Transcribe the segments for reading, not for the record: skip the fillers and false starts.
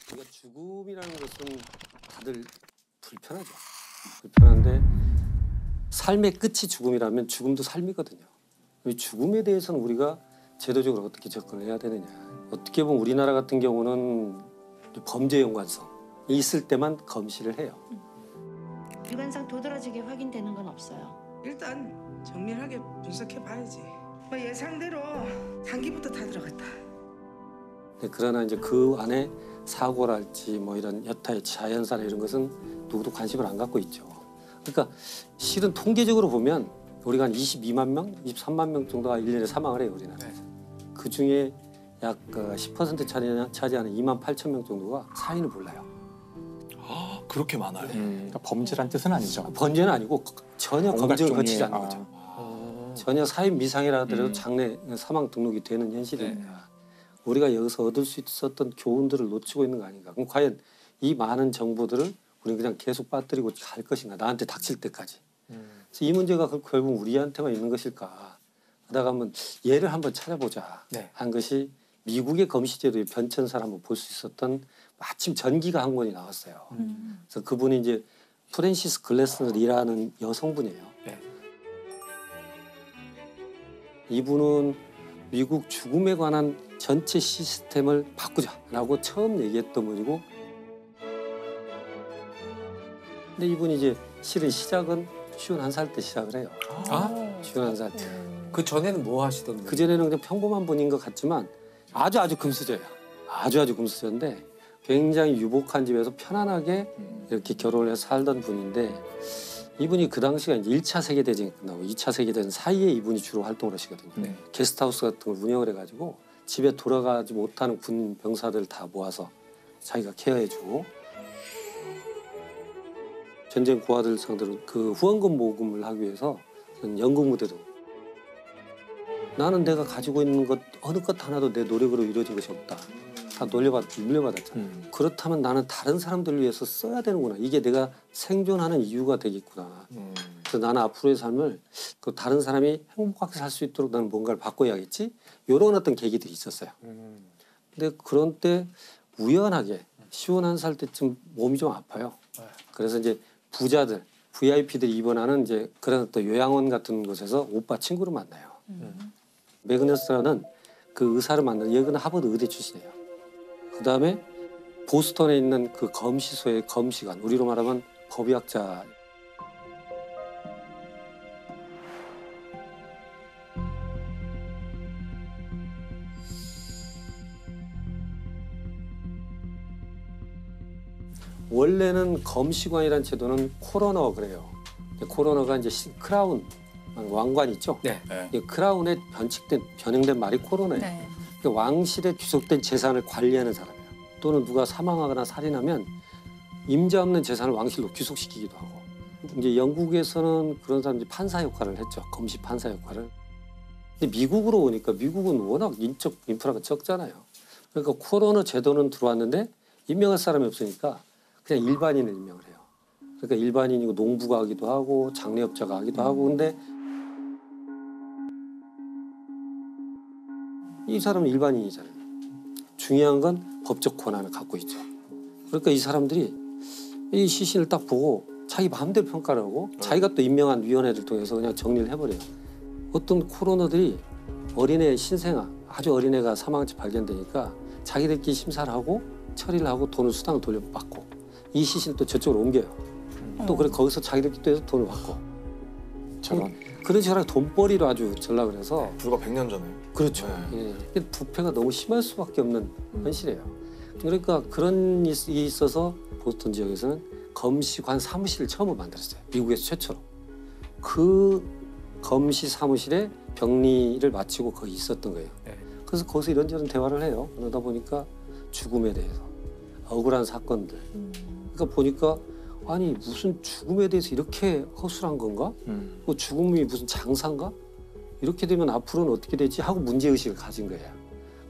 그러니까 죽음이라는 것은 다들 불편하죠. 불편한데 삶의 끝이 죽음이라면 죽음도 삶이거든요. 이 죽음에 대해서는 우리가 제도적으로 어떻게 접근을 해야 되느냐. 어떻게 보면 우리나라 같은 경우는 범죄 연관성이 있을 때만 검시를 해요. 일반상 도드라지게 확인되는 건 없어요. 일단 정밀하게 분석해 봐야지. 뭐 예상대로 장기부터 다 들어갔다. 네, 그러나 이제 그 안에 사고랄지 뭐 이런 여타의 자연사나 이런 것은 누구도 관심을 안 갖고 있죠. 그러니까 실은 통계적으로 보면 우리가 한 22만 명, 23만 명 정도가 1년에 사망을 해요, 우리나라에서. 그 중에 약 10% 차지하는 2만 8천 명 정도가 사인을 몰라요. 아, 그렇게 많아요. 그러니까 범죄란 뜻은 아니죠. 범죄는 아니고 전혀 검증을 거치지 않는 거죠. 아. 전혀 사인 미상이라 하더라도 장래 사망 등록이 되는 현실입니다. 우리가 여기서 얻을 수 있었던 교훈들을 놓치고 있는 거 아닌가. 그럼 과연 이 많은 정보들을 우리는 그냥 계속 빠뜨리고 갈 것인가. 나한테 닥칠 때까지. 그래서 이 문제가 결국 우리한테만 있는 것일까 하다가 한번 예를 한번 찾아보자 한 것이 미국의 검시제도의 변천사를 한번 볼 수 있었던 마침 전기가 한 권이 나왔어요. 그래서 그분이 이제 프랜시스 글래스너리라는 여성분이에요. 이분은 미국 죽음에 관한 전체 시스템을 바꾸자라고 처음 얘기했던 분이고, 근데 이분이 이제 실은 시작은 51살 때 시작을 해요. 아? 51살 때. 그 전에는 뭐 하시던 분이에요? 그 전에는 그냥 평범한 분인 것 같지만 아주 금수저예요. 아주 금수저인데 굉장히 유복한 집에서 편안하게 이렇게 결혼을 해서 살던 분인데, 이분이 그 당시가 이제 1차 세계대전이 끝나고 2차 세계대전 사이에 이분이 주로 활동을 하시거든요. 게스트하우스 같은 걸 운영을 해가지고 집에 돌아가지 못하는 군 병사들 다 모아서 자기가 케어해주고, 전쟁 고아들 상대로 그 후원금 모금을 하기 위해서 연극 무대도, 나는 내가 가지고 있는 것 어느 것 하나도 내 노력으로 이루어진 것이 없다. 다 물려받았잖아. 그렇다면 나는 다른 사람들을 위해서 써야 되는구나. 이게 내가 생존하는 이유가 되겠구나. 그래서 나는 앞으로의 삶을 그 다른 사람이 행복하게 살 수 있도록 나는 뭔가를 바꿔야겠지. 이런 어떤 계기들이 있었어요. 근데 그런 때 우연하게 51살 때쯤 몸이 좀 아파요. 그래서 이제 부자들, VIP들이 입원하는 이제 그런 또 요양원 같은 곳에서 오빠 친구를 만나요. 매그너스라는 그 의사를 만나서, 여기는 하버드 의대 출신이에요. 그 다음에 보스턴에 있는 그 검시소의 검시관, 우리로 말하면 법의학자. 원래는 검시관이라는 제도는 코로너 그래요. 코로너가 이제 크라운, 왕관 있죠? 네. 크라운에 변형된 말이 코로너예요. 왕실에 귀속된 재산을 관리하는 사람이에요. 또는 누가 사망하거나 살인하면 임자 없는 재산을 왕실로 귀속시키기도 하고. 이제 영국에서는 그런 사람들이 판사 역할을 했죠. 검시 판사 역할을. 근데 미국으로 오니까 미국은 워낙 인적 인프라가 적잖아요. 그러니까 코로너 제도는 들어왔는데 임명할 사람이 없으니까 그냥 일반인을 임명을 해요. 그러니까 일반인이고 농부가 하기도 하고 장례업자가 하기도 하고. 근데 이 사람은 일반인이잖아요. 중요한 건 법적 권한을 갖고 있죠. 그러니까 이 사람들이 이 시신을 딱 보고 자기 마음대로 평가를 하고 자기가 또 임명한 위원회를 통해서 그냥 정리를 해버려요. 어떤 코로너들이 어린애 신생아, 아주 어린애가 사망한지 발견되니까 자기들끼리 심사를 하고 처리를 하고 돈을 수당을 돌려받고, 이 시신을 또 저쪽으로 옮겨요. 또 그래 거기서 자기들끼리 또 해서 돈을 받고. 저런. 그런 식으로 돈벌이로 아주 전락을 해서. 불과 100년 전에. 그렇죠. 예. 부패가 너무 심할 수밖에 없는 현실이에요. 그러니까 그런 일이 있어서 보스턴 지역에서는 검시관 사무실을 처음 만들었어요. 미국에서 최초로. 그 검시 사무실에 격리를 마치고 거기 있었던 거예요. 그래서 거기서 이런저런 대화를 해요. 그러다 보니까 죽음에 대해서, 억울한 사건들. 그러니까 보니까 아니 무슨 죽음에 대해서 이렇게 허술한 건가? 뭐 죽음이 무슨 장사인가? 이렇게 되면 앞으로는 어떻게 되지? 하고 문제의식을 가진 거예요.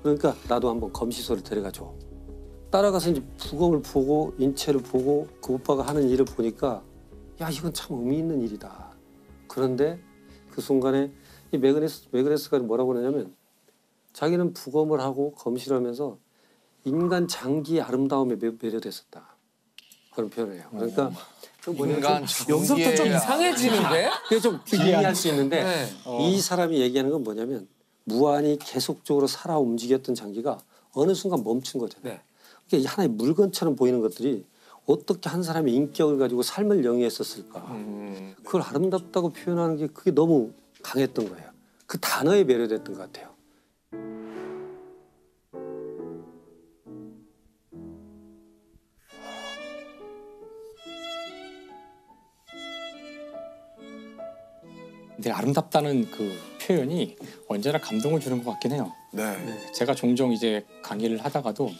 그러니까 나도 한번 검시소를 데려가줘. 따라가서 이제 부검을 보고 인체를 보고 그 오빠가 하는 일을 보니까 야, 이건 참 의미 있는 일이다. 그런데 그 순간에 이 매그네스가 뭐라고 그러냐면, 자기는 부검을 하고 검시를 하면서 인간 장기의 아름다움에 매료됐었다. 그런 표현을 해요. 그러니까 그 인간 여기서부터 좀 이상해지는데? 그게 좀 기이할 수 있는데 네. 이 사람이 얘기하는 건 뭐냐면 무한히 계속적으로 살아 움직였던 장기가 어느 순간 멈춘 거잖아요. 네. 그게 하나의 물건처럼 보이는 것들이 어떻게 한 사람의 인격을 가지고 삶을 영위했었을까. 그걸 아름답다고 표현하는 게 그게 너무 강했던 거예요. 그 단어에 매료됐던 것 같아요. 근데 아름답다는 그 표현이 언제나 감동을 주는 것 같긴 해요. 네. 제가 종종 이제 강의를 하다가도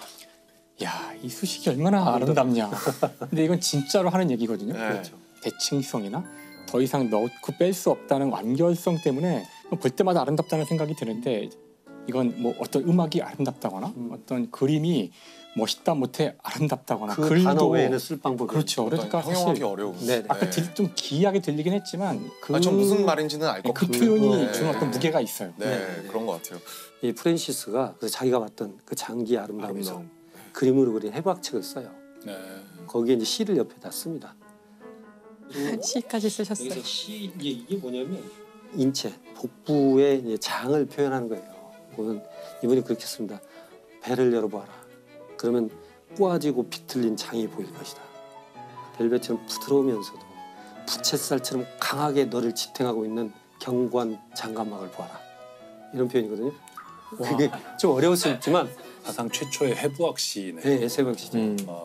야, 이 수식이 얼마나 아름답냐. 근데 이건 진짜로 하는 얘기거든요. 네. 그렇죠. 대칭성이나 더 이상 넣고 뺄 수 없다는 완결성 때문에 볼 때마다 아름답다는 생각이 드는데 이건 뭐 어떤 음악이 아름답다거나 어떤 그림이 멋있다 못해 아름답다거나 그 글도 단어 외에는 쓸 방법이 그렇죠. 그러니까 형용하기 사실 어려운. 네. 아까 좀 기이하게 들리긴 했지만 전 무슨 말인지는 알 것 그 같아요. 표현이 네. 주는 어떤 무게가 있어요. 네, 그런 것 같아요. 이 프랜시스가 그래서 자기가 봤던 그 장기의 아름다움에서 아름다움. 그림으로 그린 해부학책을 써요. 네. 거기에 이제 시를 옆에다 씁니다. 시까지 쓰셨어요. 그래서 시 이게 뭐냐면 인체 복부의 이제 장을 표현하는 거예요. 그건 이분이 그렇게 씁니다. 배를 열어보아라. 그러면 꼬아지고 비틀린 장이 보일 것이다. 벨벳처럼 부드러우면서도 부채살처럼 강하게 너를 지탱하고 있는 견고한 장관막을 보아라. 이런 표현이거든요. 그게 좀 어려울 수 있지만 사상 최초의 해부학 시네. 네, 새벽시죠.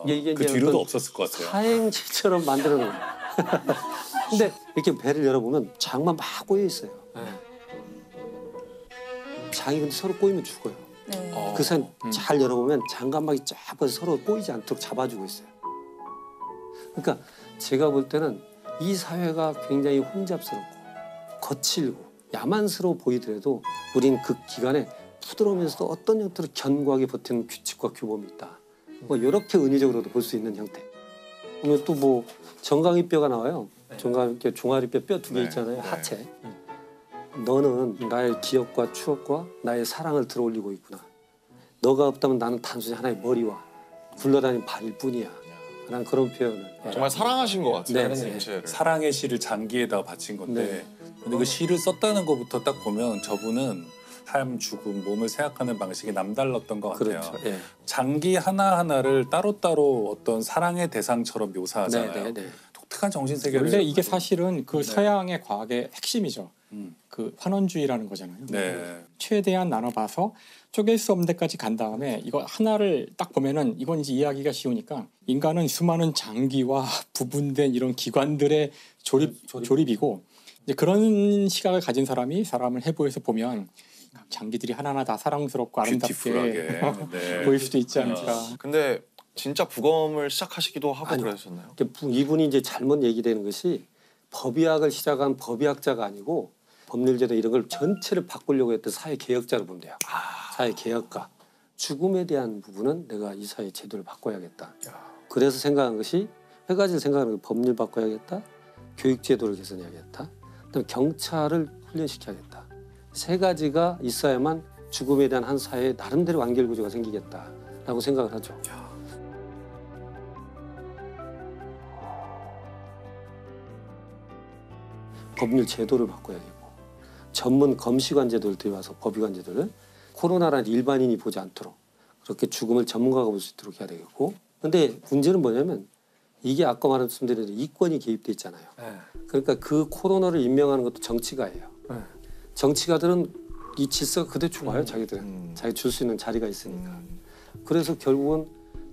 이게 그 이제 뒤로도 어떤 없었을 것 같아요. 사행시처럼 만들어 놓은 거예요. 근데 이렇게 배를 열어보면 장만 막 꼬여 있어요. 장이 근데 서로 꼬이면 죽어요. 네. 그 사이 잘 열어보면 장관막이 쫙 벌써 서로 꼬이지 않도록 잡아주고 있어요. 그러니까 제가 볼 때는 이 사회가 굉장히 혼잡스럽고 거칠고 야만스러워 보이더라도 우린 그 기간에 부드러우면서도 어떤 형태로 견고하게 버티는 규칙과 규범이 있다. 뭐 이렇게 은유적으로도 볼 수 있는 형태. 그러면 또 뭐 정강이뼈가 나와요. 정강이뼈, 종아리뼈 뼈 두 개 네. 있잖아요. 네. 하체. 너는 나의 기억과 추억과 나의 사랑을 들어올리고 있구나. 너가 없다면 나는 단순히 하나의 머리와 굴러다니는 발일 뿐이야. 라는 그런 표현을. 정말 사랑하신 것 같아요. 네, 네. 인체를. 사랑의 시를 장기에다가 바친 건데 네. 근데 그 시를 썼다는 것부터 딱 보면 저분은 삶, 죽음, 몸을 생각하는 방식이 남달랐던 것 같아요. 그렇죠. 예. 장기 하나하나를 따로따로 어떤 사랑의 대상처럼 네, 묘사하잖아요. 네, 네. 독특한 정신세계를 원래 이게 사실은 그 서양의 과학의 핵심이죠. 음. 그 환원주의라는 거잖아요. 네. 최대한 나눠봐서 쪼갤 수 없는 데까지 간 다음에 이거 하나를 딱 보면은 이건 이제 이해하기가 쉬우니까 인간은 수많은 장기와 부분된 이런 기관들의 조립이고 이제 그런 시각을 가진 사람이 사람을 해부해서 보면 각 장기들이 하나하나 다 사랑스럽고 아름답게 뷰티풀하게. 네. 보일 수도 있지 않을까. 근데 진짜 부검을 시작하시기도 하고 아니요. 그러셨나요? 이분이 이제 잘못 얘기되는 것이 법의학을 시작한 법의학자가 아니고 법률제도 이런 걸 전체를 바꾸려고 했던 사회 개혁자로 보면 돼요. 사회 개혁가. 죽음에 대한 부분은 내가 이 사회 제도를 바꿔야겠다. 그래서 생각한 것이 세 가지를 생각하는 거예요. 법률 바꿔야겠다. 교육제도를 개선해야겠다. 그다음에 경찰을 훈련시켜야겠다. 세 가지가 있어야만 죽음에 대한 한 사회의 나름대로 완결구조가 생기겠다라고 생각을 하죠. 법률 제도를 바꿔야 되고 전문 검시관 제도를 들여와서 법의관 제도를 코로나란 일반인이 보지 않도록 그렇게 죽음을 전문가가 볼 수 있도록 해야 되겠고 근데 문제는 뭐냐면 이게 아까 말씀드린 대로 이권이 개입돼 있잖아요. 그러니까 그 코로나를 임명하는 것도 정치가예요. 정치가들은 이 질서가 그대로 좋아요. 자기들은. 자기 줄 수 있는 자리가 있으니까. 그래서 결국은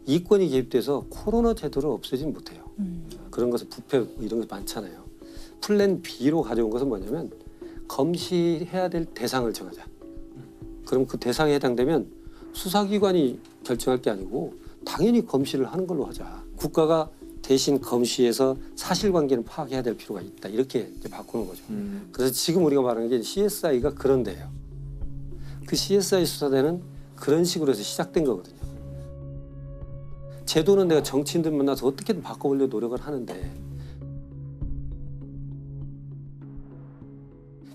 이권이 개입돼서 코로나 제도를 없애지는 못해요. 그런 것은 부패 이런 게 많잖아요. 플랜 B로 가져온 것은 뭐냐면 검시해야 될 대상을 정하자. 그럼 그 대상에 해당되면 수사기관이 결정할 게 아니고 당연히 검시를 하는 걸로 하자. 국가가 대신 검시해서 사실관계는 파악해야 될 필요가 있다. 이렇게 이제 바꾸는 거죠. 그래서 지금 우리가 말하는 게 CSI가 그런 데예요. 그 CSI 수사대는 그런 식으로 해서 시작된 거거든요. 제도는 내가 정치인들 만나서 어떻게든 바꿔보려고 노력을 하는데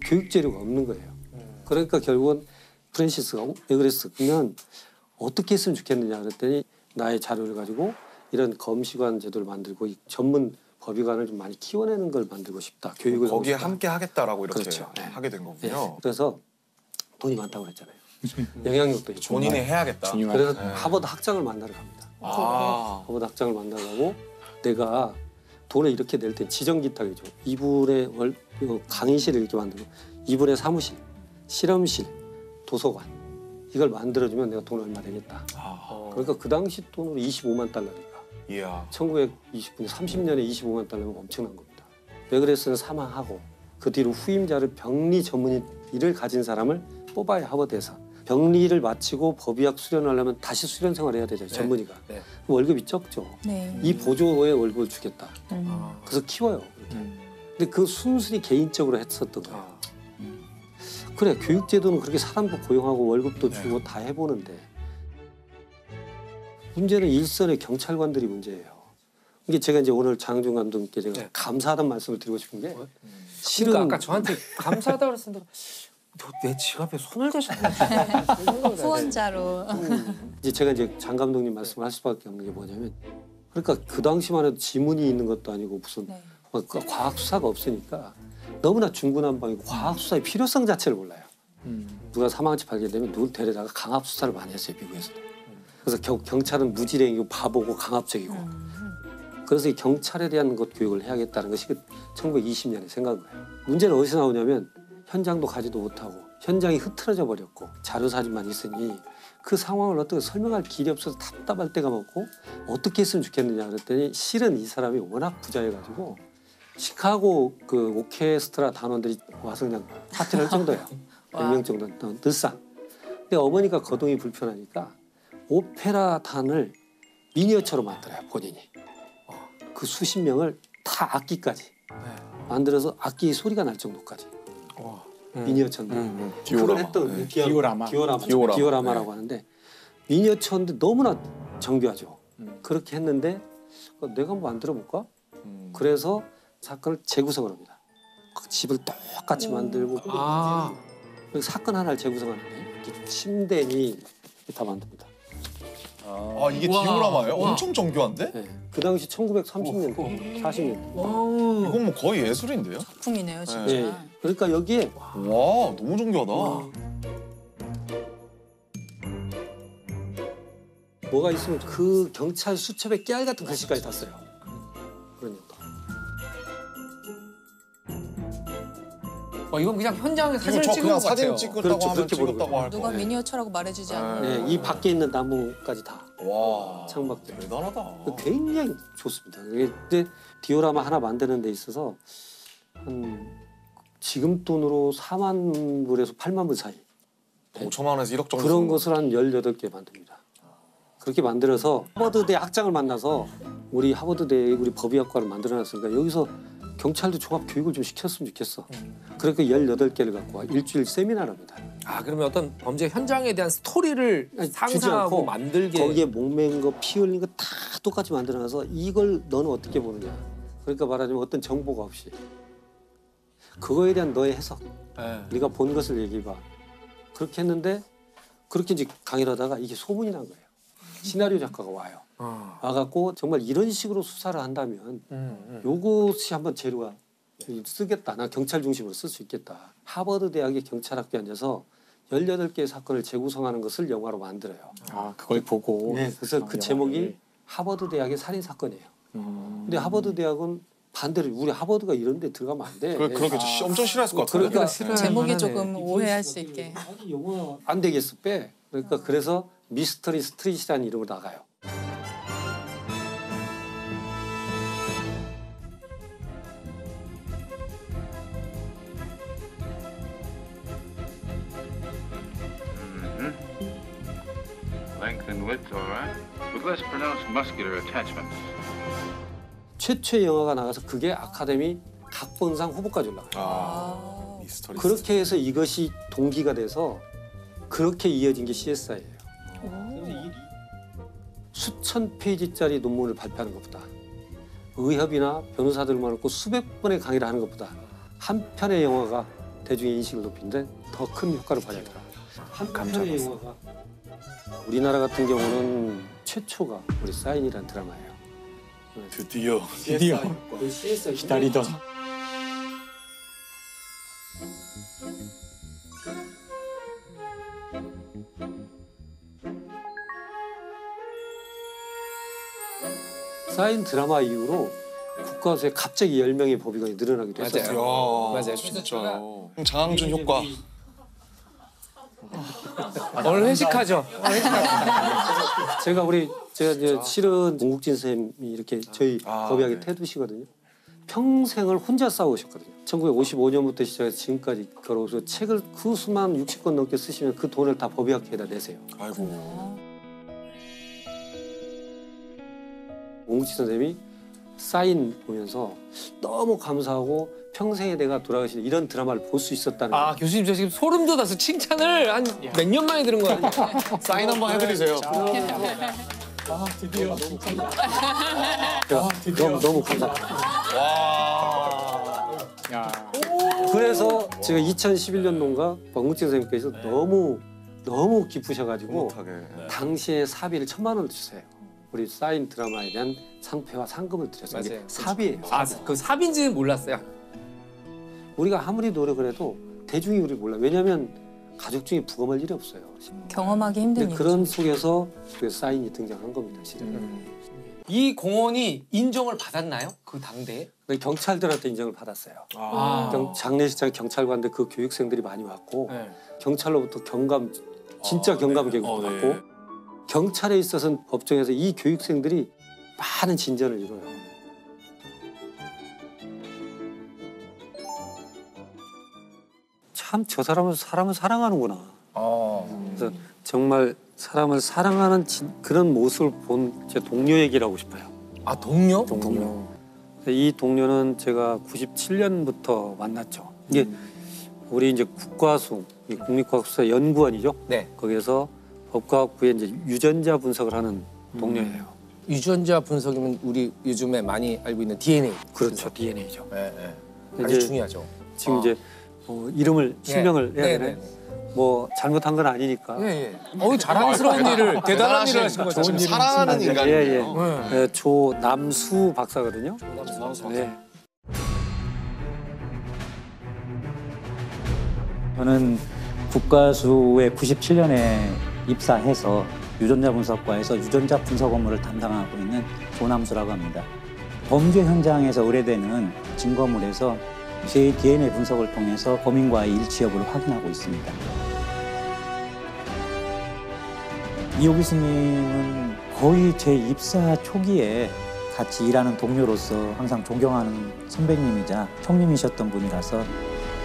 교육 재료가 없는 거예요. 그러니까 결국은 프랜시스가 왜 그랬어? 그러면 어떻게 했으면 좋겠느냐 그랬더니 나의 자료를 가지고 이런 검시관 제도를 만들고 이 전문 법의관을 좀 많이 키워내는 걸 만들고 싶다. 교육을 거기에 하고 싶다. 함께 하겠다라고 이렇게 그렇죠. 네. 하게 된 네. 거군요. 그래서 돈이 많다고 그랬잖아요. 영향력도 있고. 본인이 해야겠다. 중요한. 그래서 네. 하버드 학장을 만나러 갑니다. 아, 하버드 학장을 만나러 가고 내가 돈을 이렇게 낼 때 지정기탁이죠. 이분의 강의실을 이렇게 만들고 이분의 사무실, 실험실, 도서관 이걸 만들어주면 내가 돈 얼마 내겠다. 그러니까 그 당시 돈으로 25만 달러니까 이야. 1929년 30년에 25만 달러면 엄청난 겁니다. 베그레스는 사망하고 그 뒤로 후임자를 병리 전문의 일을 가진 사람을 뽑아야 하버드에서 병리를 마치고 법의학 수련을 하려면 다시 수련 생활을 해야 되죠. 전문의가. 네. 월급이 적죠. 네. 이 보조의 월급을 주겠다. 음. 그래서 키워요. 근데 그 순순히 개인적으로 했었던 거예요. 그래 교육제도는 그렇게 사람도 고용하고 월급도 주고 다 해보는데 문제는 일선의 경찰관들이 문제예요. 이게 제가 이제 오늘 장항준 감독님께 제가 네. 감사하다는 말씀을 드리고 싶은 게 실은 그러니까 아까 저한테 감사하다고 그랬는데 내 지갑에 손을 대셨나? 후원자로. 이제 제가 이제 장 감독님 말씀을 할 수밖에 없는 게 뭐냐면 그러니까 그 당시만 해도 지문이 있는 것도 아니고 무슨 네. 과학 수사가 없으니까 너무나 중구난방이고 과학 수사의 필요성 자체를 몰라요. 누가 사망한지 발견되면 누굴 데려다가 강압 수사를 많이 했어요 미국에서도. 그래서 경찰은 무지랭이고 바보고 강압적이고. 그래서 이 경찰에 대한 것 교육을 해야겠다는 것이 1920년에 생각한 거예요. 문제는 어디서 나오냐면 현장도 가지도 못하고 현장이 흐트러져 버렸고 자료 사진만 있으니 그 상황을 어떻게 설명할 길이 없어서 답답할 때가 많고 어떻게 했으면 좋겠느냐 그랬더니 실은 이 사람이 워낙 부자여가지고 시카고 그 오케스트라 단원들이 와서 그냥 파티를 할 정도예요. 100명 정도 늘상. 근데 어머니가 거동이 불편하니까 오페라 단을 미니어처로 만들어요 본인이. 그 수십 명을 다 악기까지 만들어서 악기 소리가 날 정도까지 미니어처인데 그걸 했던 디오라마라고 하는데 미니어처인데 너무나 정교하죠. 그렇게 했는데 내가 한번 만들어 볼까? 그래서 사건을 재구성을 합니다. 집을 똑같이 만들고 사건 하나를 재구성하는데 침대니 다 만듭니다. 아 이게 디오라마예요? 엄청 정교한데? 네. 그 당시 1930년대, 40년대. 이건 뭐 거의 예술인데요? 작품이네요, 진짜. 네. 그러니까 여기에 와 너무 정교하다. 뭐가 있으면 그 경찰 수첩에 깨알 같은 글씨까지 다 써요. 그러니까. 이건 그냥 현장에 사진을 저 찍은 그냥 것 사진 같아요. 찍었다고 그렇죠, 하면 그렇게 보는 찍었다고 할 누가 거예요. 미니어처라고 말해주지 않아요. 네, 이 밖에 있는 나무까지 다 와 창밖들. 대단하다. 굉장히 좋습니다. 근데 디오라마 하나 만드는 데 있어서 한 지금 돈으로 4만 불에서 8만 불 사이 5천만 원에서 1억 정도 그런 것을 한 18개 만듭니다. 그렇게 만들어서 하버드대 학장을 만나서 우리 하버드대 우리 법의학과를 만들어놨으니까 여기서 경찰도 종합 교육을 좀 시켰으면 좋겠어. 그러니까 18개를 갖고 와 일주일 세미나를 합니다. 그러면 어떤 범죄 현장에 대한 스토리를 주지 상상하고 않고 만들게. 거기에 목맨 거, 피 흘린 거 다 똑같이 만들어놔서 이걸 너는 어떻게 보느냐. 그러니까 말하자면 어떤 정보가 없이 그거에 대한 너의 해석. 네가 본 것을 얘기해봐. 그렇게 했는데 그렇게 이제 강의를 하다가 이게 소문이 난 거예요. 시나리오 작가가 와요. 와갖고 정말 이런 식으로 수사를 한다면 요것이 한번 재료가 쓰겠다. 나 경찰 중심으로 쓸 수 있겠다. 하버드 대학의 경찰학교에 앉아서 18개의 사건을 재구성하는 것을 영화로 만들어요. 그걸 보고. 네, 그래서 그 제목이 하버드 대학의 살인 사건이에요. 근데 하버드 대학은 반대로 우리 하버드가 이런 데 들어가면 안 돼. 그렇겠죠. 엄청 싫어했을 것 같아요. 그러니까 제목이 조금 오해할 수 있게. 영화 안 되겠어 빼. 그러니까 그래서 미스터리 스트릿이라는 이름으로 나가요. Length and width, all right, with less pronounced muscular attachments. 최초의 영화가 나가서 그게 아카데미 각본상 후보까지 올라가요. 미스터리. 그렇게 해서 이것이 동기가 돼서 그렇게 이어진 게 CSI예요. 수천 페이지짜리 논문을 발표하는 것보다 의협이나 변호사들만 놓고 수백 번의 강의를 하는 것보다 한 편의 영화가 대중의 인식을 높이는데 더 큰 효과를 발휘하더라. 한 편의 영화가 우리나라 같은 경우는 최초가 우리 사인이라는 드라마예요. 드디어 기다리던 사인 드라마 이후로 국가수에 갑자기 10명의 법의관이 늘어나기도 맞아요. 했었어요. 맞아요. 진짜요. 장항준 효과. 오늘 회식하죠. 제가 이제 실은 공국진 선생님이 이렇게 저희 법의학의 태두시거든요. 평생을 혼자 싸우셨거든요. 1955년부터 시작해서 지금까지 걸어서 책을 그 수만 60권 넘게 쓰시면 그 돈을 다 법의학회에다 내세요. 아이고. 공국진 선생님이 사인 보면서 너무 감사하고 평생에 내가 돌아가신 이런 드라마를 볼 수 있었다는 거예요. 교수님 저 지금 소름 돋아서 칭찬을 한 몇 년 만에 들은 거예요. 사인 한번 해드리세요. 드디어 너무 감사합니다. 와. 야. 그래서 제가 2011년도인가 공국진 선생님께서 너무 기쁘셔가지고 못하게. 당시에 사비를 1,000만 원을 주세요. 우리 사인 드라마에 대한 상패와 상금을 드렸어요. 이게 맞아요. 사비예요. 그 사비인지는 몰랐어요. 우리가 아무리 노력을 해도 대중이 우리 몰라. 왜냐하면 가족 중에 부검할 일이 없어요. 경험하기 힘든 근데 일이죠. 그런 속에서 그 사인이 등장한 겁니다. 실은. 이 공원이 인정을 받았나요? 그 당대에? 근데 경찰들한테 인정을 받았어요. 장례식장 경찰관들 그 교육생들이 많이 왔고 네. 경찰로부터 경감 진짜 경감 계급도 받고 네. 경찰에 있어서는 법정에서 이 교육생들이 많은 진전을 이뤄요. 참 저 사람은 사람을 사랑하는구나. 그래서 정말 사람을 사랑하는 그런 모습을 본 제 동료 얘기를 하고 싶어요. 동료? 이 동료는 제가 97년부터 만났죠. 이게 우리 이제 국과수, 국립과학수사 연구원이죠. 네. 거기에서 법과학부에 이제 유전자 분석을 하는 동료예요. 유전자 분석이면 우리 요즘에 많이 알고 있는 DNA. 그렇죠, DNA죠. 네. 이제 아주 중요하죠. 지금 이제 이름을 실명을 해야 되네. 네. 뭐 잘못한 건 아니니까. 자랑스러운 일을 대단한 일을 하신 거죠. 지금 사랑하는 인간이에요. 네, 조남수 박사거든요. 네. 저는 국가수에 97년에 입사해서 유전자 분석과에서 유전자 분석 업무를 담당하고 있는 조남수라고 합니다. 범죄 현장에서 의뢰되는 증거물에서 제 DNA 분석을 통해서 범인과의 일치 여부를 확인하고 있습니다. 이호 교수님은 거의 제 입사 초기에 같이 일하는 동료로서 항상 존경하는 선배님이자 형님이셨던 분이라서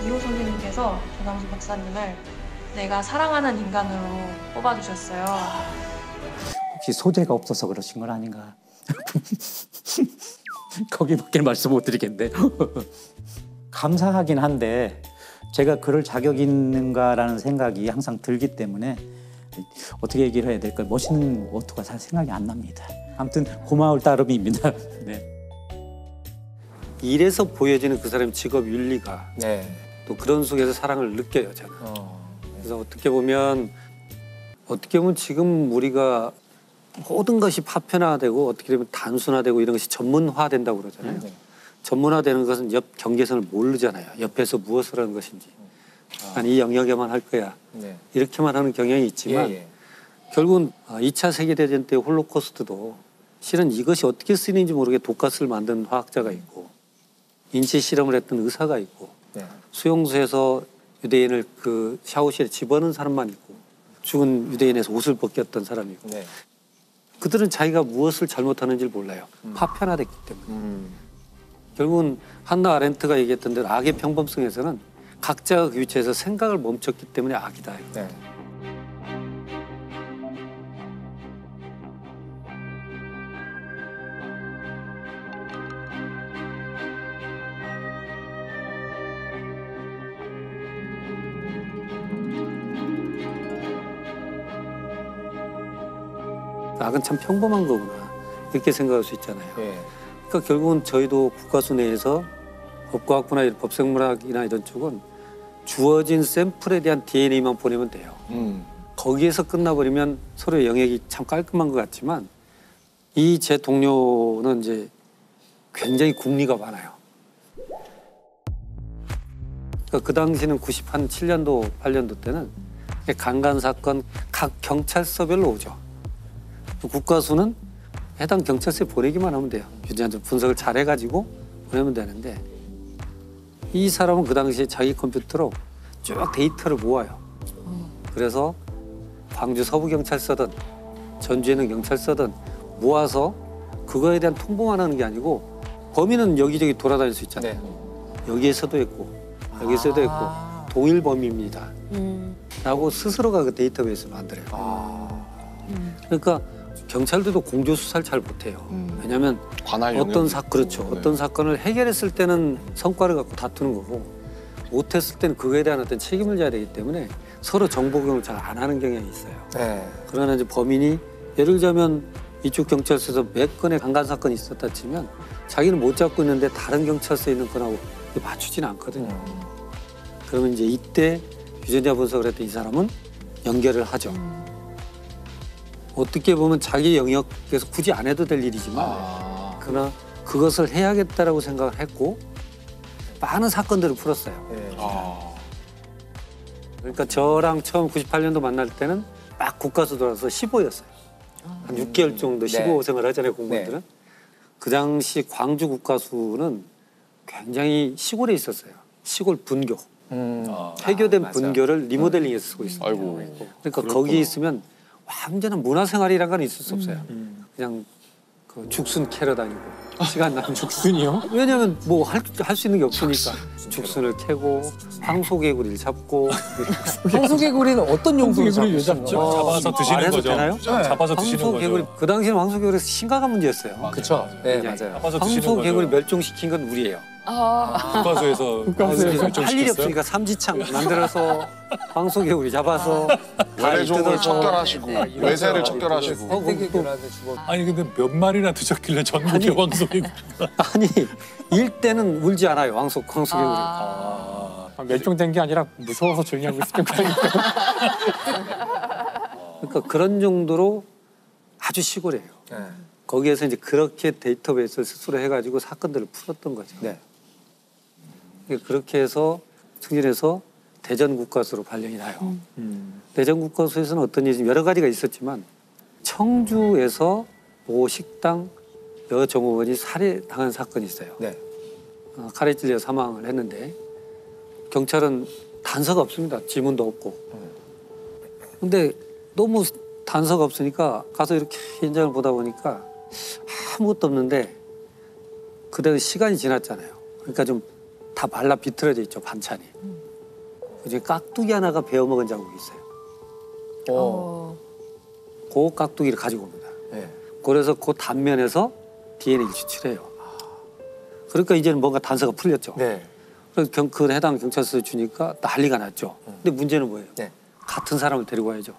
이호 선생님께서 조남수 박사님을 내가 사랑하는 인간으로 뽑아주셨어요. 혹시 소재가 없어서 그러신 건 아닌가? 거기밖에 말씀 못 드리겠는데. 감사하긴 한데 제가 그럴 자격이 있는가라는 생각이 항상 들기 때문에 어떻게 얘기를 해야 될까요? 멋있는 어투가 잘 생각이 안 납니다. 아무튼 고마울 따름입니다. 네. 일에서 보여지는 그 사람의 직업 윤리가 또 그런 속에서 사랑을 느껴요, 저는. 그래서 어떻게 보면 지금 우리가 모든 것이 파편화되고 어떻게 되면 단순화되고 이런 것이 전문화된다고 그러잖아요. 전문화되는 것은 옆 경계선을 모르잖아요. 옆에서 무엇을 하는 것인지. 난 이 영역에만 할 거야. 이렇게만 하는 경향이 있지만 결국은 2차 세계대전 때 홀로코스트도 실은 이것이 어떻게 쓰이는지 모르게 독가스를 만든 화학자가 있고 인체 실험을 했던 의사가 있고 수용소에서 유대인을 그 샤워실에 집어넣은 사람만 있고 죽은 유대인에서 옷을 벗겼던 사람이 있고 그들은 자기가 무엇을 잘못하는지를 몰라요. 파편화됐기 때문에. 결국은 한나 아렌트가 얘기했던 대로 악의 평범성에서는 각자가 그 위치에서 생각을 멈췄기 때문에 악이다. 악은 참 평범한 거구나 이렇게 생각할 수 있잖아요. 그러니까 결국은 저희도 국가수 내에서 법과학부나 법생물학이나 이런 쪽은 주어진 샘플에 대한 DNA만 보내면 돼요. 거기에서 끝나버리면 서로의 영역이 참 깔끔한 것 같지만 이 제 동료는 이제 굉장히 궁리가 많아요. 그러니까 그 당시는 97년도, 8년도 때는 강간 사건 각 경찰서별로 오죠. 국과수는 해당 경찰서에 보내기만 하면 돼요. 유전자 분석을 잘 해가지고 보내면 되는데 이 사람은 그 당시에 자기 컴퓨터로 쭉 데이터를 모아요. 그래서 광주 서부경찰서든 전주에는 경찰서든 모아서 그거에 대한 통보만 하는 게 아니고 범인은 여기저기 돌아다닐 수 있잖아요. 여기에서도 있고 여기서도 있고 동일 범위입니다. 라고 스스로가 그 데이터베이스를 만들어요. 그러니까 경찰들도 공조 수사를 잘 못해요. 왜냐하면 그렇죠. 어떤 사건을 해결했을 때는 성과를 갖고 다투는 거고 못했을 때는 그거에 대한 어떤 책임을 져야 되기 때문에 서로 정보 공유를 잘 안 하는 경향이 있어요. 그러나 이제 범인이 예를 들자면 이쪽 경찰서에서 몇 건의 강간 사건이 있었다 치면 자기는 못 잡고 있는데 다른 경찰서에 있는 건하고 맞추지는 않거든요. 그러면 이제 이때 유전자 분석을 했던 이 사람은 연결을 하죠. 어떻게 보면 자기 영역에서 굳이 안 해도 될 일이지만 그러나 그것을 해야겠다라고 생각을 했고 많은 사건들을 풀었어요. 그러니까 저랑 처음 98년도 만날 때는 막 국가수 돌아서 15였어요. 한 6개월 정도 15생활 하잖아요, 공무원들은. 그 당시 광주 국가수는 굉장히 시골에 있었어요. 시골 분교. 폐교된 분교를 리모델링해서 쓰고 있어요. 그러니까 거기 있으면 완전한 문화생활이란 건 있을 수 없어요. 그냥 그 죽순 캐러 다니고 시간 나면 죽순이요? 왜냐면 뭐 할 수 있는 게 없으니까 죽순을 캐고 황소개구리를 잡고 황소개구리는 어떤 용도로 잡아서 드시는 거죠. 되나요? 잡아서 드시는 황소개구리 거죠. 그 당시에는 황소개구리가 심각한 문제였어요. 그렇죠. 네, 맞아요. 잡아서 드시는 황소개구리 거죠. 멸종시킨 건 우리예요. 국가수에서 할 일이 없으니까 삼지창 만들어서 황소개구리 잡아서 외래종을 척결하시고 외세를 척결하시고. 아니 근데 몇 마리나 드셨길래 전국의 황소개구리. 아니 일 때는 울지 않아요. 황소개구리. 멸종된 게 아니라 무서워서 조용히 하고 있을 거니까. 그러니까 그런 정도로 아주 시골이에요. 거기에서 이제 그렇게 데이터베이스를 스스로 해가지고 사건들을 풀었던 거죠. 그렇게 해서 승진해서 대전 국과수로 발령이 나요. 대전 국과수에서는 어떤 일이 여러 가지가 있었지만 청주에서 모 식당 여 종업원이 살해당한 사건이 있어요. 칼에 찔려 사망을 했는데 경찰은 단서가 없습니다. 지문도 없고. 근데 너무 단서가 없으니까 가서 이렇게 현장을 보다 보니까 아무것도 없는데 그대로 시간이 지났잖아요. 그러니까 좀 다 말라 비틀어져 있죠, 반찬이. 그중에 깍두기 하나가 베어먹은 자국이 있어요. 그 깍두기를 가지고 옵니다. 그래서 그 단면에서 DNA를 추출해요. 그러니까 이제는 뭔가 단서가 풀렸죠. 그래서 그 해당 경찰서에 주니까 난리가 났죠. 근데 문제는 뭐예요? 같은 사람을 데리고 와야죠.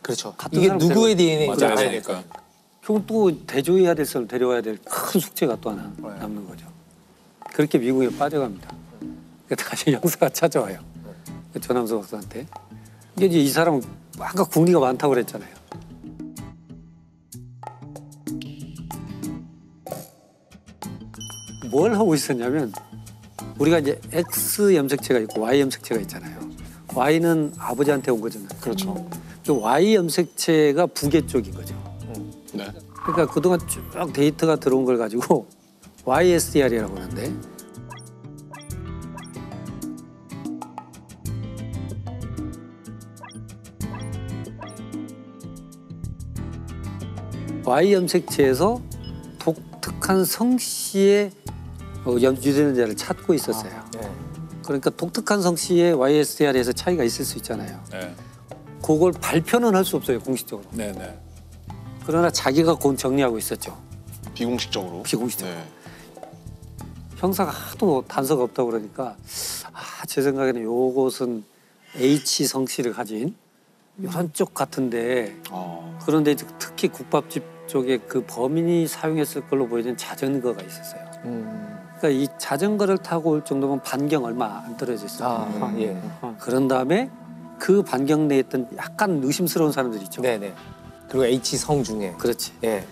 그렇죠. 같은 이게 사람을 누구의 데리고 DNA인지 맞아야 알아야 되니까. 되니까. 결국 또 대조해야 될 사람을 데려와야 될 큰 숙제가 또 하나 남는 거죠. 그렇게 미국에 빠져갑니다. 다시 형사가 찾아와요. 조남석 박사한테. 이게 이제 이 사람은 아까 국리가 많다고 그랬잖아요. 뭘 하고 있었냐면 우리가 이제 X 염색체가 있고 Y 염색체가 있잖아요. Y는 아버지한테 온 거잖아요. 그렇죠. 그 Y 염색체가 부계 쪽인 거죠. 그러니까 그동안 쭉 데이터가 들어온 걸 가지고 YSDR이라고 하는데 Y 염색체에서 독특한 성씨의 유전자를 찾고 있었어요. 그러니까 독특한 성씨의 YSDR에서 차이가 있을 수 있잖아요. 그걸 발표는 할 수 없어요, 공식적으로. 그러나 자기가 그건 정리하고 있었죠. 비공식적으로. 비공식적으로. 형사가 하도 단서가 없다고 그러니까 제 생각에는 요것은 H 성씨를 가진 이런 쪽 같은데 그런데 특히 국밥집 쪽에 그 범인이 사용했을 걸로 보이는 자전거가 있었어요. 그러니까 이 자전거를 타고 올 정도면 반경 얼마 안 떨어져 있어요. 그런 다음에 그 반경 내에 있던 약간 의심스러운 사람들이 있죠. 네네. 그리고 H성 중에. 그렇지. 예.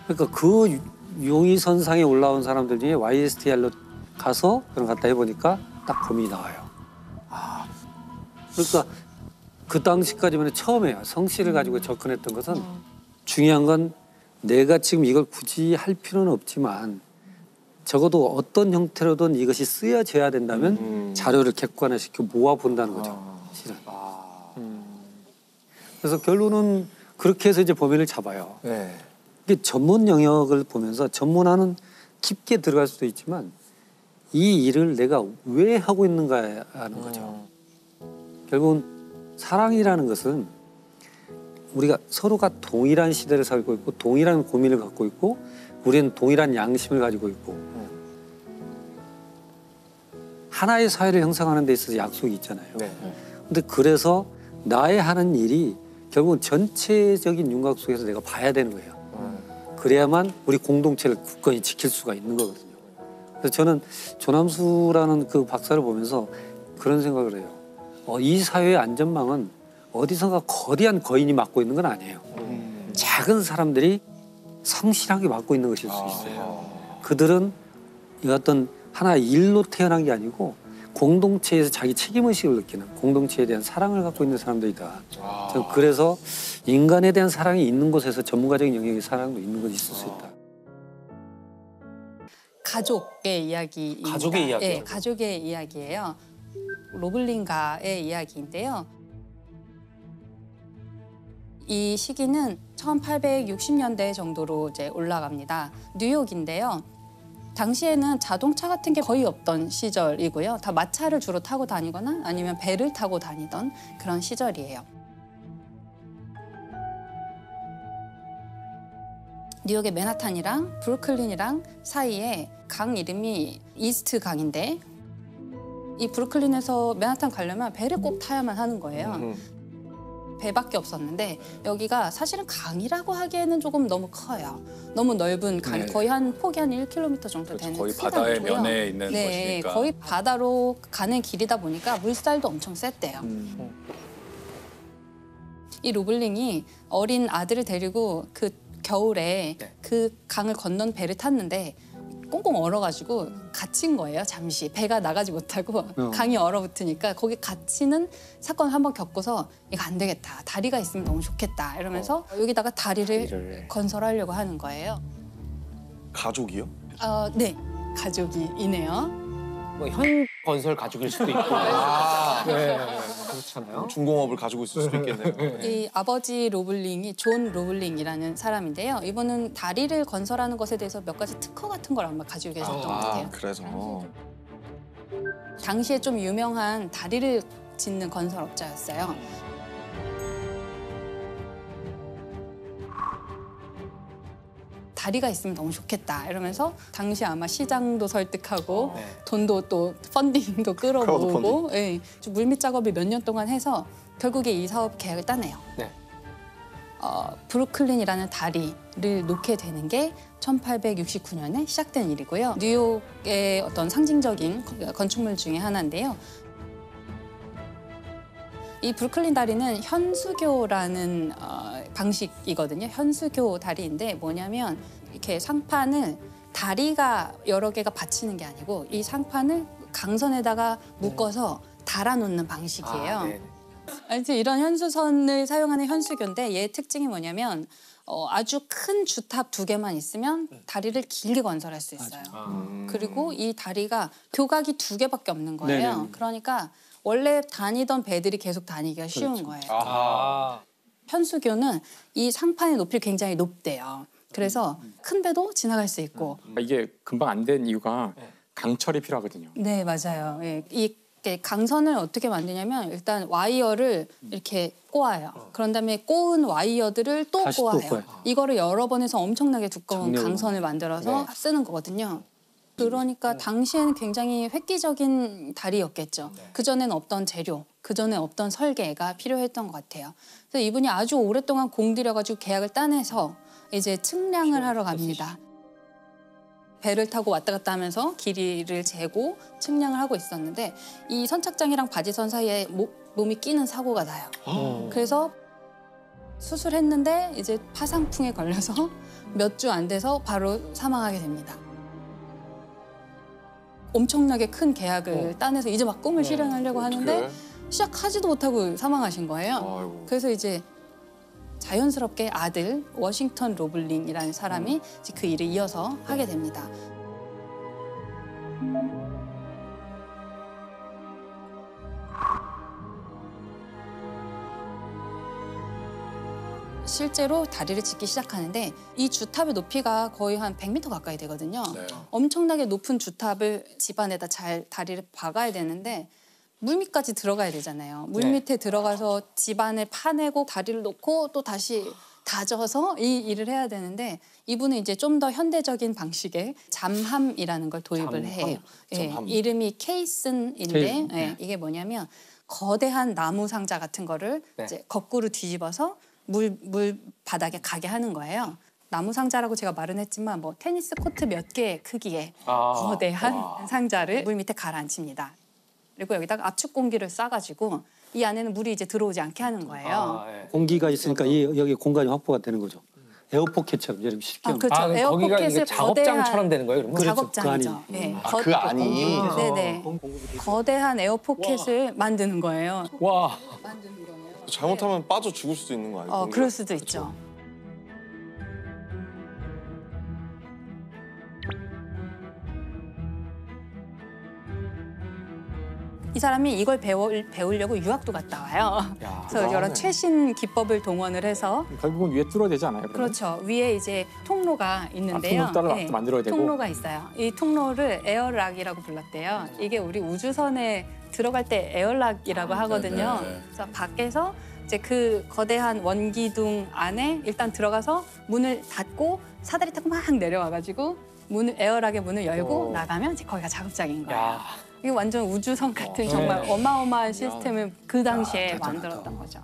그러니까 그 용의선상에 올라온 사람들 중에 YSTR로 가서 그런 갖다 해보니까 딱 범인이 나와요. 그러니까 그 당시까지만 처음에요. 성 씨를 가지고 접근했던 것은 중요한 건 내가 지금 이걸 굳이 할 필요는 없지만 적어도 어떤 형태로든 이것이 쓰여져야 된다면 자료를 객관화시켜 모아본다는 거죠. 실은. 그래서 결론은 그렇게 해서 이제 범인을 잡아요. 네. 이게 전문 영역을 보면서 전문화는 깊게 들어갈 수도 있지만 이 일을 내가 왜 하고 있는가 하는 거죠. 결국은 사랑이라는 것은 우리가 서로가 동일한 시대를 살고 있고 동일한 고민을 갖고 있고 우리는 동일한 양심을 가지고 있고 하나의 사회를 형성하는 데 있어서 약속이 있잖아요. 네. 근데 그래서 나의 하는 일이 결국은 전체적인 윤곽 속에서 내가 봐야 되는 거예요. 그래야만 우리 공동체를 굳건히 지킬 수가 있는 거거든요. 그래서 저는 조남수라는 그 박사를 보면서 그런 생각을 해요. 이 사회의 안전망은 어디선가 거대한 거인이 맡고 있는 건 아니에요. 작은 사람들이 성실하게 맡고 있는 것일 수 있어요. 그들은 이 어떤 하나의 일로 태어난 게 아니고 공동체에서 자기 책임의식을 느끼는 공동체에 대한 사랑을 갖고 있는 사람들이다. 저는 그래서 인간에 대한 사랑이 있는 곳에서 전문가적인 영역의 사랑도 있는 것이 있을 수 있다. 가족의 이야기입니다. 가족의 이야기요? 네, 가족의 이야기예요. 로블링가의 이야기인데요. 이 시기는 1860년대 정도로 이제 올라갑니다. 뉴욕인데요. 당시에는 자동차 같은 게 거의 없던 시절이고요. 다 마차를 주로 타고 다니거나 아니면 배를 타고 다니던 그런 시절이에요. 뉴욕의 맨하탄이랑 브루클린이랑 사이에 강 이름이 이스트 강인데 이 브루클린에서 맨하탄 가려면 배를 꼭 타야만 하는 거예요. 배밖에 없었는데 여기가 사실은 강이라고 하기에는 조금 너무 커요. 너무 넓은 강, 네. 거의 한 폭이 한 1km 정도 되는 거의 큰 바다의 강이고요. 면에 있는 네, 곳이니까. 거의 바다로 가는 길이다 보니까 물살도 엄청 셌대요. 이 로블링이 어린 아들을 데리고 그 겨울에 그 강을 건넌 배를 탔는데 꽁꽁 얼어가지고 갇힌 거예요. 잠시 배가 나가지 못하고 강이 얼어붙으니까 거기 갇히는 사건을 한번 겪고서 이거 안 되겠다. 다리가 있으면 너무 좋겠다. 이러면서 여기다가 다리를 건설하려고 하는 거예요. 가족이요? 네, 가족이네요. 뭐 현 건설 가족일 수도 있고. 네, 그렇잖아요. 중공업을 가지고 있을 수도 있겠네요. 이 아버지 로블링이 존 로블링이라는 사람인데요. 이분은 다리를 건설하는 것에 대해서 몇 가지 특허 같은 걸 아마 가지고 계셨던 것 같아요. 그래서 당시에 좀 유명한 다리를 짓는 건설업자였어요. 다리가 있으면 너무 좋겠다 이러면서 당시 아마 시장도 설득하고 돈도 또 펀딩도 끌어모으고 예, 좀 물밑 작업을 몇 년 동안 해서 결국에 이 사업 계약을 따내요. 네. 브루클린이라는 다리를 놓게 되는 게 1869년에 시작된 일이고요. 뉴욕의 어떤 상징적인 건축물 중에 하나인데요. 이 브루클린 다리는 현수교라는 방식이거든요. 현수교 다리인데 뭐냐면 이렇게 상판을 다리가 여러 개가 받치는 게 아니고 이 상판을 강선에다가 묶어서 달아놓는 방식이에요. 이제 이런 현수선을 사용하는 현수교인데 얘의 특징이 뭐냐면 아주 큰 주탑 2개만 있으면 다리를 길게 건설할 수 있어요. 그리고 이 다리가 교각이 2개밖에 없는 거예요. 네네. 그러니까 원래 다니던 배들이 계속 다니기가 쉬운 거예요. 현수교는 이 상판의 높이를 굉장히 높대요. 그래서 큰 배도 지나갈 수 있고. 이게 금방 안 된 이유가 강철이 필요하거든요. 네, 맞아요. 예, 이 강선을 어떻게 만드냐면 일단 와이어를 이렇게 꼬아요. 그런 다음에 꼬은 와이어들을 또 다시 또 꼬아요. 꼬아요. 이거를 여러 번 해서 엄청나게 두꺼운 장력으로. 강선을 만들어서 쓰는 거거든요. 그러니까 당시에는 굉장히 획기적인 다리였겠죠. 그전에는 없던 재료, 그전에 없던 설계가 필요했던 것 같아요. 그래서 이분이 아주 오랫동안 공들여가지고 계약을 따내서 이제 측량을 하러 갑니다. 배를 타고 왔다 갔다 하면서 길이를 재고 측량을 하고 있었는데 이 선착장이랑 바지선 사이에 몸이 끼는 사고가 나요. 그래서 수술했는데 이제 파상풍에 걸려서 몇 주 안 돼서 바로 사망하게 됩니다. 엄청나게 큰 계약을 따내서 이제 막 꿈을 실현하려고 하는데 시작하지도 못하고 사망하신 거예요. 아이고. 그래서 이제 자연스럽게 아들 워싱턴 로블링이라는 사람이 이제 그 일을 이어서 하게 됩니다. 실제로 다리를 짓기 시작하는데 이 주탑의 높이가 거의 한 100m 가까이 되거든요. 네. 엄청나게 높은 주탑을 집안에다 잘 다리를 박아야 되는데 물밑까지 들어가야 되잖아요. 물밑에 들어가서 집안을 파내고 다리를 놓고 또 다시 다져서 이 일을 해야 되는데 이분은 이제 좀 더 현대적인 방식의 잠함이라는 걸 도입을 해요. 예, 이름이 케이슨인데 예, 이게 뭐냐면 거대한 나무 상자 같은 거를 이제 거꾸로 뒤집어서 물 바닥에 가게 하는 거예요. 나무 상자라고 제가 말은 했지만 뭐 테니스 코트 몇 개의 크기의 거대한 상자를 물 밑에 가라앉힙니다. 그리고 여기다가 압축 공기를 싸가지고 이 안에는 물이 이제 들어오지 않게 하는 거예요. 공기가 있으니까 여기 공간이 확보가 되는 거죠. 에어포켓처럼 이렇게 쉽게 하면. 그렇죠. 거기가 에어포켓을 이게 작업장처럼 되는 거예요, 그러면? 작업장이죠. 네. 그 안이. 네네. 거대한 에어포켓을 만드는 거예요. 와. 잘못하면 빠져 죽을 수도 있는 거 아니에요? 그럴 수도 있죠. 이 사람이 이걸 배우려고 유학도 갔다 와요. 그래서 여러 최신 기법을 동원을 해서 결국은 위에 뚫어야 되지 않아요? 그러면? 그렇죠. 위에 이제 통로가 있는데요. 통로 따로 만들어야 되고. 통로가 있어요. 이 통로를 에어락이라고 불렀대요. 이게 우리 우주선에 들어갈 때 에어락이라고 하거든요. 그래서 밖에서 이제 그 거대한 원기둥 안에 일단 들어가서 문을 닫고 사다리 타고 막 내려와가지고 에어락의 문을 열고 나가면 이제 거기가 작업장인 거예요. 이게 완전 우주선 같은 정말 어마어마한 시스템을 그 당시에 만들었던 거죠.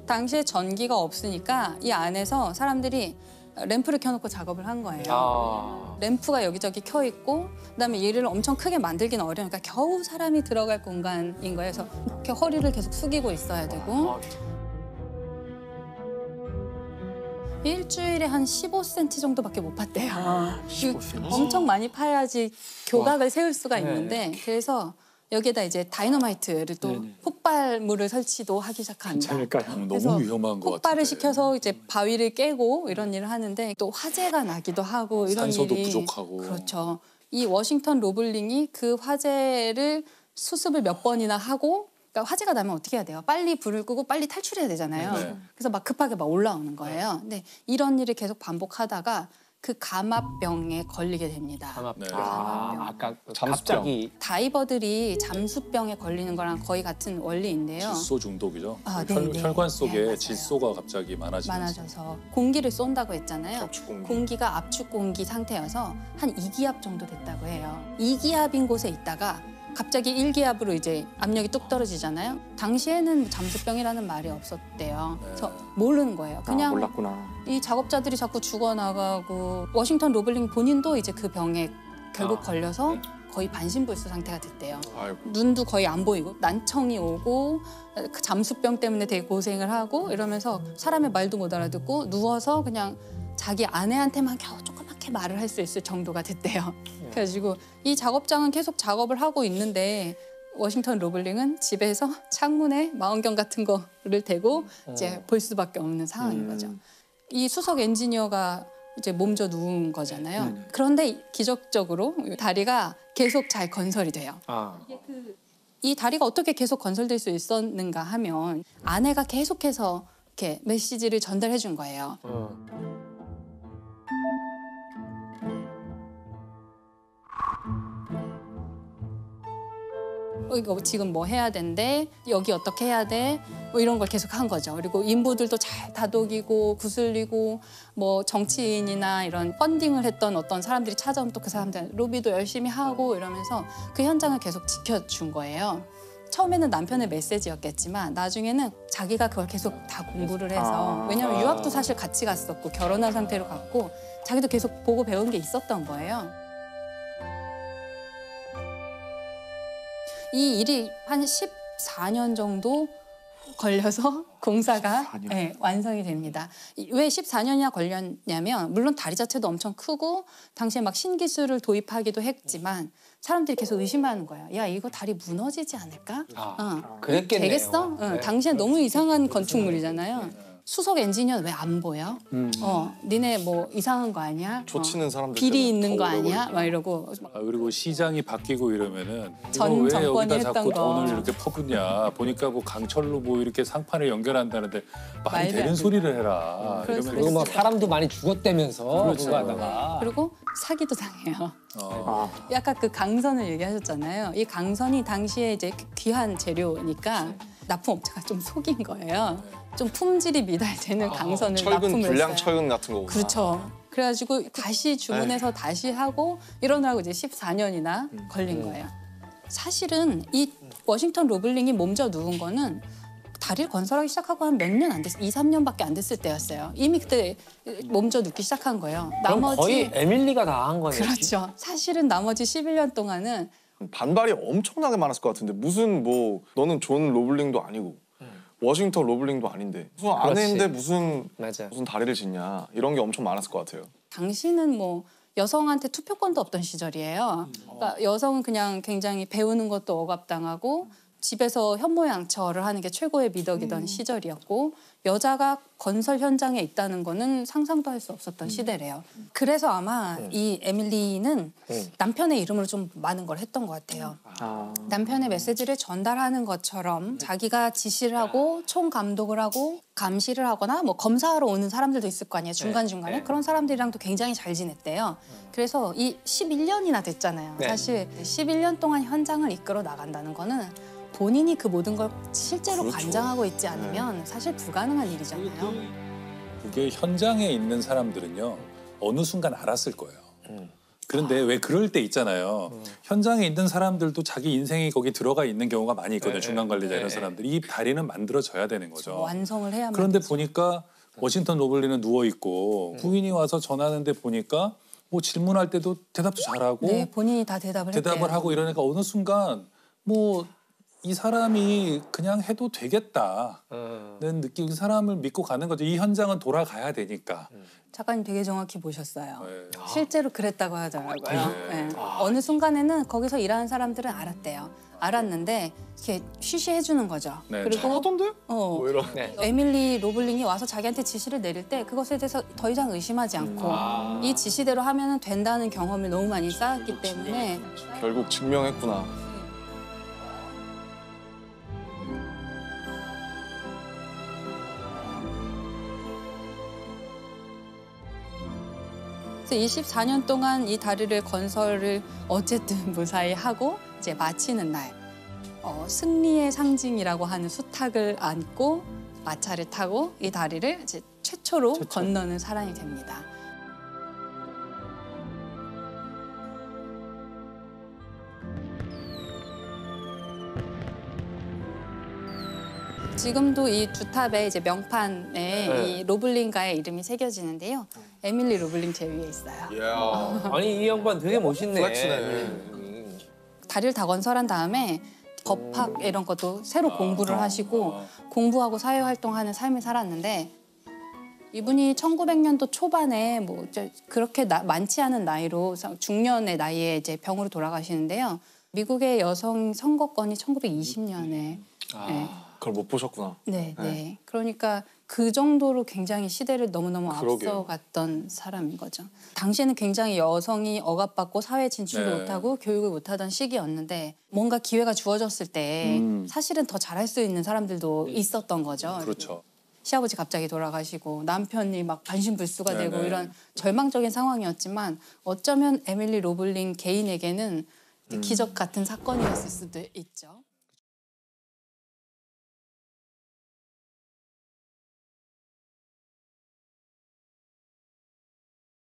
당시에 전기가 없으니까 이 안에서 사람들이 램프를 켜놓고 작업을 한 거예요. 램프가 여기저기 켜 있고 그다음에 얘를 엄청 크게 만들기는 어려우니까 겨우 사람이 들어갈 공간인 거예요. 그래서 이렇게 허리를 계속 숙이고 있어야 되고 일주일에 한 15cm 정도밖에 못 팠대요. 15cm. 엄청 많이 파야지 교각을 세울 수가 있는데 그래서 여기에다 이제 다이너마이트를 또 폭발물을 설치도 하기 시작합니다. 괜찮을까요? 너무 위험한 것 같아요. 폭발을 시켜서 이제 바위를 깨고 이런 일을 하는데 또 화재가 나기도 하고 이런 산소도 일이 부족하고. 그렇죠. 이 워싱턴 로블링이 그 화재를 수습을 몇 번이나 하고 그러니까 화재가 나면 어떻게 해야 돼요? 빨리 불을 끄고 빨리 탈출해야 되잖아요. 그래서 막 급하게 막 올라오는 거예요. 근데 이런 일을 계속 반복하다가 그 감압병에 걸리게 됩니다. 감압병. 감압병. 갑자기 다이버들이 잠수병에 걸리는 거랑 거의 같은 원리인데요. 질소 중독이죠. 네네. 혈관 속에 맞아요. 질소가 갑자기 많아져서 공기를 쏜다고 했잖아요. 압축 공기. 공기가 압축 공기 상태여서 한 2기압 정도 됐다고 해요. 2기압인 곳에 있다가 갑자기 1기압으로 이제 압력이 뚝 떨어지잖아요. 당시에는 잠수병이라는 말이 없었대요. 그래서 모르는 거예요. 그냥 몰랐구나. 이 작업자들이 자꾸 죽어나가고 워싱턴 로블링 본인도 이제 그 병에 결국 걸려서 거의 반신불수 상태가 됐대요. 눈도 거의 안 보이고 난청이 오고 그 잠수병 때문에 되게 고생을 하고 이러면서 사람의 말도 못 알아듣고 누워서 그냥 자기 아내한테만 겨우 조그맣게 말을 할 수 있을 정도가 됐대요. 그래가지고 이 작업장은 계속 작업을 하고 있는데 워싱턴 로블링은 집에서 창문에 망원경 같은 거를 대고 이제 볼 수밖에 없는 상황인 거죠. 이 수석 엔지니어가 이제 몸져 누운 거잖아요. 그런데 기적적으로 다리가 계속 잘 건설이 돼요. 이 다리가 어떻게 계속 건설될 수 있었는가 하면 아내가 계속해서 이렇게 메시지를 전달해 준 거예요. 이거 지금 뭐 해야 된대, 여기 어떻게 해야 돼, 뭐 이런 걸 계속 한 거죠. 그리고 인부들도 잘 다독이고 구슬리고 뭐 정치인이나 이런 펀딩을 했던 어떤 사람들이 찾아오면 또 그 사람들 로비도 열심히 하고 이러면서 그 현장을 계속 지켜준 거예요. 처음에는 남편의 메시지였겠지만 나중에는 자기가 그걸 계속 다 공부를 해서 왜냐하면 유학도 사실 같이 갔었고 결혼한 상태로 갔고 자기도 계속 보고 배운 게 있었던 거예요. 이 일이 한 14년 정도 걸려서 공사가 완성이 됩니다. 왜 14년이나 걸렸냐면 물론 다리 자체도 엄청 크고 당시에 막 신기술을 도입하기도 했지만 사람들이 계속 의심하는 거예요. 야, 이거 다리 무너지지 않을까? 그랬겠네요. 되겠어? 네. 당시엔 너무 이상한 건축물이잖아요. 수석 엔지니어는 왜 안 보여? 니네 뭐 이상한 거 아니야? 조치는 사람들 비리 있는 거 아니야? 막 이러고. 그리고 시장이 바뀌고 이러면은 전 이거 왜 정권이 여기다 했던 자꾸 거. 돈을 이렇게 퍼붓냐. 보니까 뭐 강철로 뭐 이렇게 상판을 연결한다는데 말이 말도 되는 안 소리를 해라. 그래서 그리고 막 사람도 많이 죽었다면서 그렇죠. 그거 하다가. 그리고 사기도 당해요. 아까 그 강선을 얘기하셨잖아요. 이 강선이 당시에 이제 귀한 재료니까 납품업체가 좀 속인 거예요. 좀 품질이 미달되는 강선을 철근, 납품을 불량 했어요. 철근 같은 거구나. 그렇죠. 그래가지고 다시 주문해서 다시 하고 이러느라고 이제 14년이나 걸린 거예요. 사실은 이 워싱턴 로블링이 몸져 누운 거는 다리를 건설하기 시작하고 한 몇 년 안 됐어요. 2, 3년밖에 안 됐을 때였어요. 이미 그때 몸져 눕기 시작한 거예요. 그럼 거의 에밀리가 다 한 거네요. 그렇죠. 사실은 나머지 11년 동안은 반발이 엄청나게 많았을 것 같은데 무슨 뭐 너는 존 로블링도 아니고 워싱턴 로블링도 아닌데 무슨 아내인데 무슨 다리를 짓냐 이런 게 엄청 많았을 것 같아요. 당시는 뭐 여성한테 투표권도 없던 시절이에요. 그러니까 여성은 그냥 굉장히 배우는 것도 억압당하고 집에서 현모양처를 하는 게 최고의 미덕이던 시절이었고 여자가 건설 현장에 있다는 거는 상상도 할 수 없었던 시대래요. 그래서 아마 이 에밀리는 남편의 이름으로 좀 많은 걸 했던 것 같아요. 남편의 메시지를 전달하는 것처럼 자기가 지시를 하고 총감독을 하고 감시를 하거나 뭐 검사하러 오는 사람들도 있을 거 아니에요. 중간중간에. 그런 사람들이랑도 굉장히 잘 지냈대요. 그래서 이 11년이나 됐잖아요. 사실 11년 동안 현장을 이끌어 나간다는 거는 본인이 그 모든 걸 실제로 관장하고 있지 않으면 사실 불가능한 일이잖아요. 그게 현장에 있는 사람들은요. 어느 순간 알았을 거예요. 그런데 왜 그럴 때 있잖아요. 현장에 있는 사람들도 자기 인생이 거기 들어가 있는 경우가 많이 있거든요. 중간 관리자 이런 사람들이. 이 다리는 만들어져야 되는 거죠. 완성을 해야만 그런데 되죠. 보니까 워싱턴 로블리는 누워있고 부인이 와서 전화하는데 보니까 뭐 질문할 때도 대답도 잘하고 네, 본인이 다 대답을 하고 이러니까 어느 순간 뭐 이 사람이 그냥 해도 되겠다는 느낌, 사람을 믿고 가는 거죠. 이 현장은 돌아가야 되니까. 작가님 되게 정확히 보셨어요. 네. 실제로 그랬다고 하더라고요. 네. 어느 순간에는 거기서 일하는 사람들은 알았대요. 알았는데 이렇게 쉬쉬해 주는 거죠. 네. 그리고 하던데? 뭐 이런. 에밀리 로블링이 와서 자기한테 지시를 내릴 때 그것에 대해서 더 이상 의심하지 않고 이 지시대로 하면 된다는 경험을 너무 많이 쌓았기 때문에 결국 증명했구나. 그래서 24년 동안 이 다리를 건설을 어쨌든 무사히 하고 이제 마치는 날 승리의 상징이라고 하는 수탉을 안고 마차를 타고 이 다리를 이제 최초로 건너는 사람이 됩니다. 지금도 이 두 탑에 이제 명판에 이 로블링가의 이름이 새겨지는데요. 에밀리 로블링 제일 위에 있어요. 아니 이 양반 되게 멋있네. 플렉스네. 다리를 다 건설한 다음에 법학 이런 것도 새로 공부를 하시고 공부하고 사회활동하는 삶을 살았는데 이분이 1900년도 초반에 뭐 이제 그렇게 많지 않은 나이로 중년의 나이에 이제 병으로 돌아가시는데요. 미국의 여성 선거권이 1920년에 그걸 못 보셨구나. 네. 그러니까 그 정도로 굉장히 시대를 너무너무 그러게요. 앞서갔던 사람인 거죠. 당시에는 굉장히 여성이 억압받고 사회 진출을 못하고 교육을 못하던 시기였는데 뭔가 기회가 주어졌을 때 사실은 더 잘할 수 있는 사람들도 있었던 거죠. 그렇죠. 시아버지 갑자기 돌아가시고 남편이 막 반신불수가 되고 이런 절망적인 상황이었지만 어쩌면 에밀리 로블링 개인에게는 기적 같은 사건이었을 수도 있죠.